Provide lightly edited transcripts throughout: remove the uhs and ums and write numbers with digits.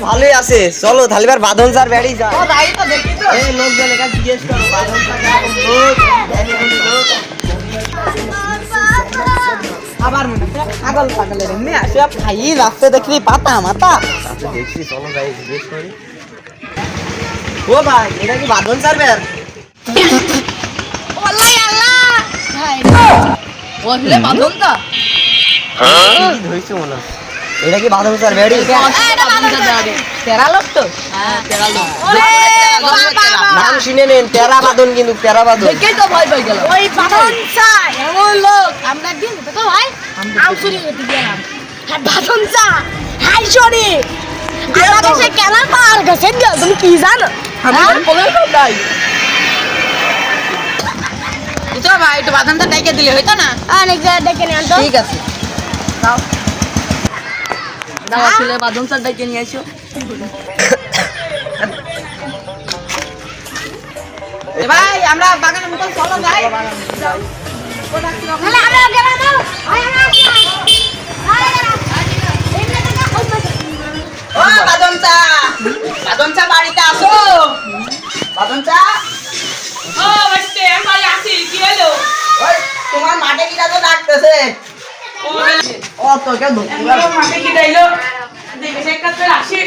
ভালোই আছে, চলো তাহলে এবার বাঁধন স্যার বাড়ি যা। লোকজন এখানে জিজ্ঞেস করো বাঁধন স্যার আবার মনে পাগল পাগলের এমনি আসে খাই রাস্তায় দেখলি পাতা মাথা দেখছি, চলো যাই জিজ্ঞেস করি। ও ভাই এটা কি বাঁধন স্যার বের? এটা কি বাঁধন স্যার বেড়ি? তেরা লোক তো নাম শুনে নেন, তেরা বাঁধন, কিন্তু তেরা বাঁধন কি জানো ভাই একটু বাদামটা ডেকে দিলে হইতো না? অনেক জায়গায় ডেকে নিয়ে আনতো। ঠিক আছে, দাও দাও আসলে বাদাম স্যার ডেকে নিয়ে এসো। ভাই আমরা বাগানের মতন চলো যাই। ও বাদাম চা, বাদাম চা বাড়িতে আসো। বাদাম চা ও বাড়িতে আমি আসি। কি হলো? ওই তোমার মাঠে কিটা তো ডাকতেছে। ও তো কেন মাঠে কি ডাইলো? দেখে চেক করতে আসি।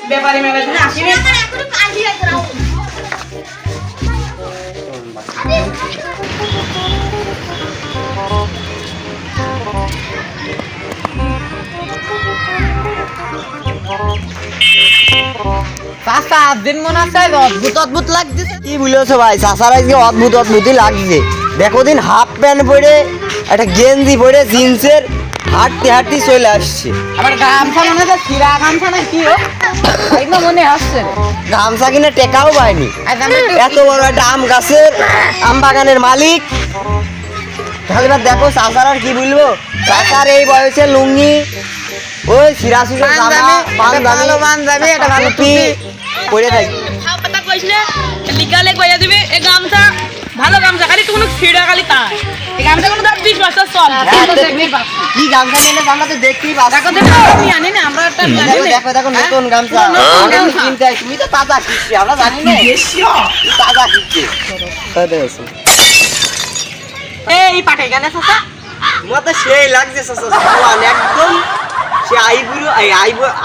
ব্যাপারী মেলা দিন আসিবে। চাচা দিন মনে আছে অদ্ভুত অদ্ভুত লাগছে। কি বলেছো ভাই, চাচার আজকে অদ্ভুত অদ্ভুতই লাগছে। দেখো দিন হাফ প্যান্ট পরে একটা গেঞ্জি পরে জিন্সের হাঁটতে হাঁটতে চলে আসছে। আবার গামছা মনে হচ্ছে ছিঁড়া গামছা না কি এগুলো মনে আসছে। গামছা কিনে টেকাও পায়নি। এত বড় একটা আম গাছের আম বাগানের মালিক। তাহলে এবার দেখো চাচার আর কি বলবো, চাচার এই বয়সে লুঙ্গি ওই সিরাসুরের জামা পাঞ্জাবি এটা ভালো টুপি পরে থাকি। কথা কইছলে লিগালে কইয়া দিবে এই গামছা ভালো গামছা খালি কোনো ছিঁড়া খালি তা এই গামছা কোনো 20 বছর চল। কি গামছা নিয়ে আমরা তো দেখতেই পাচ্ছি। দেখো দেখো আমি জানি না, আমরা একটা জানি না। দেখো দেখো নতুন গামছা আমি কিনতে আই, তুমি তো তাজা কিনছি আমরা জানি না। তাজা কিনছি এই পাটে গেলে চাচা তোমার তো সেই লাগছে চাচা, সামান একদম সে আইবুড়ো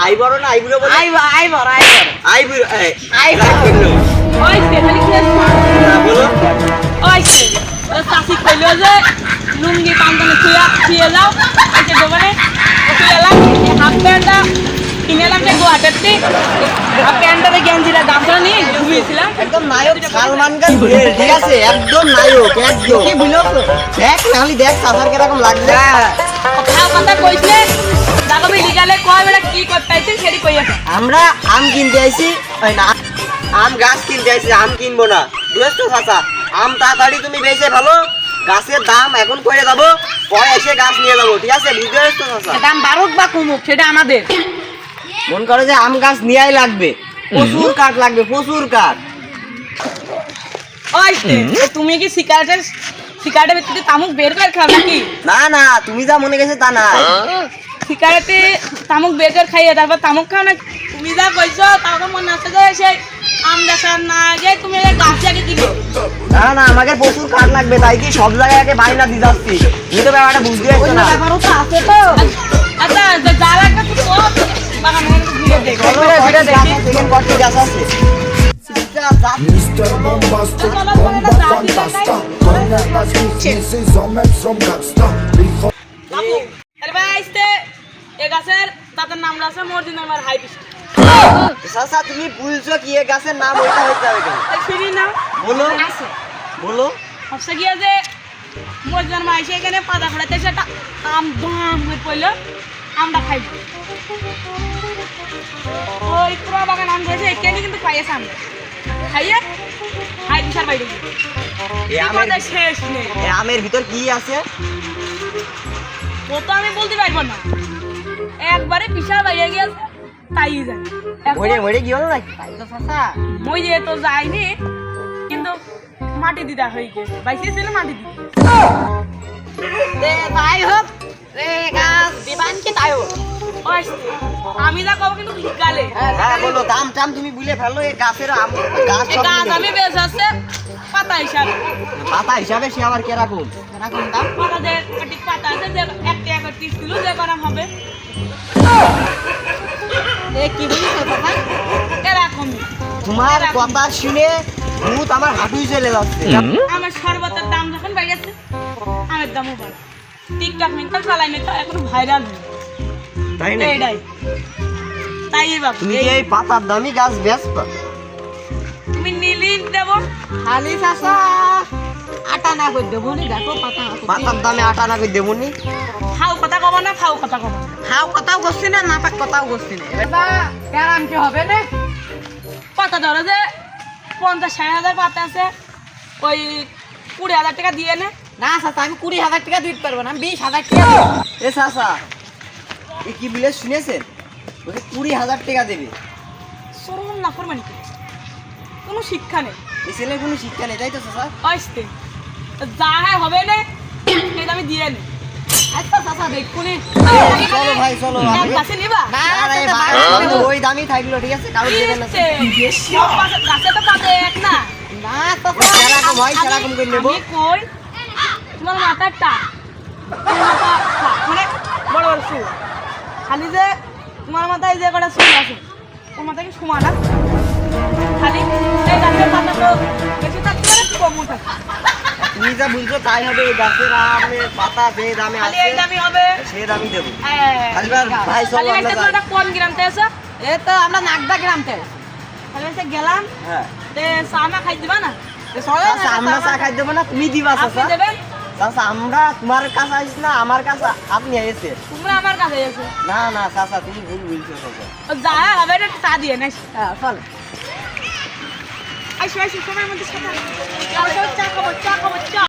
আইবড় না আইবুড়ো বলে আইবুড়ো ওই সে খালি কি বলো ওই সে চাচি কইলো যে লুঙ্গি পাঞ্জাবি ছুঁয়ে যাও এই যে দোকানে ছুঁয়ে এলাম। হাফ প্যান্টটা কিনেলাম যে গুয়াহাটিতে, হাফ প্যান্টটা গেঞ্জিটা দামটা নিয়ে ঘুমিয়েছিলাম। একদম নায়ক সালমান খান, ঠিক আছে একদম নায়ক একদম। কি বলো দেখ খালি দেখ চাচার কিরকম লাগছে। কথা কইছিলে দাদা লিগালে কয় বেলা কি করতে আইছেন সেটি কইয়াছে। আমরা আম কিনতে আইছি, না আম গাছ কিনতে আইছি, আম কিনবো না বুঝছো চাচা। আম তাড়াতাড়ি তুমি বেচে ভালো, গাছের দাম এখন করে যাবো, পরে এসে গাছ নিয়ে যাবো, ঠিক আছে বুঝতে পারছো চাচা। দাম বাড়ুক বা কমুক সেটা আমাদের মন করে যে আম গাছ নিয়েই লাগবে, প্রচুর কাঠ লাগবে প্রচুর কাঠ। ওই তুমি কি সিগারেটের ভিতরে তামুক বের করে খাও নাকি? না না তুমি যা মনে গেছে তা না, সিগারেটে তামুক বের করে খাইয়ে তারপর তামুক খাও না। তুমি যা কইছো তারপর মনে আছে যে সেই আম গাছের না যে তুমি গাছ লাগে কিনো। না না আমাকে প্রচুর কাঠ লাগবে, তাই কি সব জায়গায় আগে বাইনা দিয়ে যাচ্ছি, তুমি তো ব্যাপারটা বুঝতে পারছো না। ব্যাপারও তো আছে তো। আচ্ছা যা লাগবে তো বাগানে ঘুরে দেখো, ঘুরে দেখি সেকেন্ড পার্টি গাছ আছে। Mr. Bombastic, bomba fantasta. Manhã esses homens são gangsta. আরে ভাই আইতে এই গাছের তাদের নাম আছে মর্জিন আমার হাই পিস্ট। চাচা তুমি বলছো কি এই গাছের নাম ওইটা হইতে হবে কেন? ফিরি না বলো আছে বলো। হচ্ছে গিয়া যে মর্জিন মা এসে এখানে পাতা ফোড়াতে সেটা আম দাম হয়ে পড়লো, আমরা খাইব। ওই পুরো বাগান আম ধরেছে এখানে কিন্তু পাইয়েছে আমরা খাইয়ে হাই বিশাল বাইরে শেষ নেই। আমের ভিতর কি আছে ও তো আমি বলতে পারবো না, একবারে বিশাল বাইরে গিয়েছে তাই জানি। মরে কি হলো নাকি? তাই তো চাচা মই যে তো যাইনি, কিন্তু মাটি দিদা হয়ে গেছে বাইসে ছিল মাটি দিতে। তাই হোক রে গাছ দিবান কি তাই হোক আমি যা কব কিন্তু গালে হ্যাঁ বলো, দাম টাম তুমি বুঝে ফেলো। এই গাছের গাছ এই সব গাছ নিয়ে আমি বেশ আছে পাতা হিসাবে পাতা হিসাবে সে আবার কিরকম? এরকম দাম পাতা যে কাটি পাতা আছে যে একটা একটা পিস কিলো যে গরম হবে এ কি বলিস কথা এরকম তোমার কথা শুনে ভূত আমার হাঁটুই চলে যাচ্ছে। আমার শরবতের দাম যখন বেড়ে গেছে আমের দামও বাড়ে টিকটক মিনটক চালাই না তো এখন ভাইরাল তাই না? এইটাই তাই বাবু তুমি কি এই পাতার দামি গাছ ব্যস্ত? তুমি নীলি দেব খালি চাষা আটা না করে দেবো নি দেখো পাতা পাতার দামে আটা না করে দেবনি? খাও কথা কব না খাও কথা কব না খাও কথাও করছি না না পাক কথাও করছি না কেরাম কি হবে না পাতা ধরো যে 50-60 হাজার পাতা আছে ওই 20,000 টাকা দিয়ে নে না চাচা আমি 20,000 টাকা দিতে পারবো না আমি 20,000 টাকা দেবো। এ চাচা, এ কি বলে শুনেছেন? ওকে 20,000 টাকা দেবে। সরল না ফরমানি কোনো শিক্ষা নেই এই ছেলের কোনো শিক্ষা নেই, তাই তো চাচা? আসতে যা হয় হবে না সেটা আমি দিয়ে নি আচ্ছা চাচা দেখুনি চলো ভাই চলো। এক গাছে নিবা না না, না, এই চাচা, বাগান না, কিন্তু ওই দামই থাকলো, ঠিক আছে? কারণ দেবেন না। গাছে তো পাতে এক না না চাচা যেরকম হয় সেরকম করে নেবো। আমি কই তোমার মাথার টা মানে বড় বড় চুল খালি যে তোমার মাথায় যে কটা চুল আছে ওর মাথায় কি সমান আছে খালি এই গাছের পাতা তো বেশি থাকতে পারে কমও থাকে তুমি যা বুঝছো তাই হবে। এই গাছের আমের পাতা যে দামে খালি আছে এই দামি হবে সে দামই দেবো। হ্যাঁ। খালি ভাই চলো খালি আমরা একটা যাই। একটা কোন গ্রামতে আছে এ তো আমরা নাগদা গ্রাম থেকে খালি এসে গেলাম হ্যাঁ তে সামা খাই দিবা না চলে চাচা, আমরা চা খাই দেবো না, তুমি দিবা আপনি চাচা। দেবেন চাচা, আমরা তোমার কাছে আসি না, আমার কাছে আপনি এসে। তোমরা আমার কাছে এসে না না চাচা, তুমি ভুল বলছো চাচা। যা হবে এটা চা দিয়ে না হ্যাঁ চলে আইসো আইসো সময় মধ্যে সাথে চা খাবো চা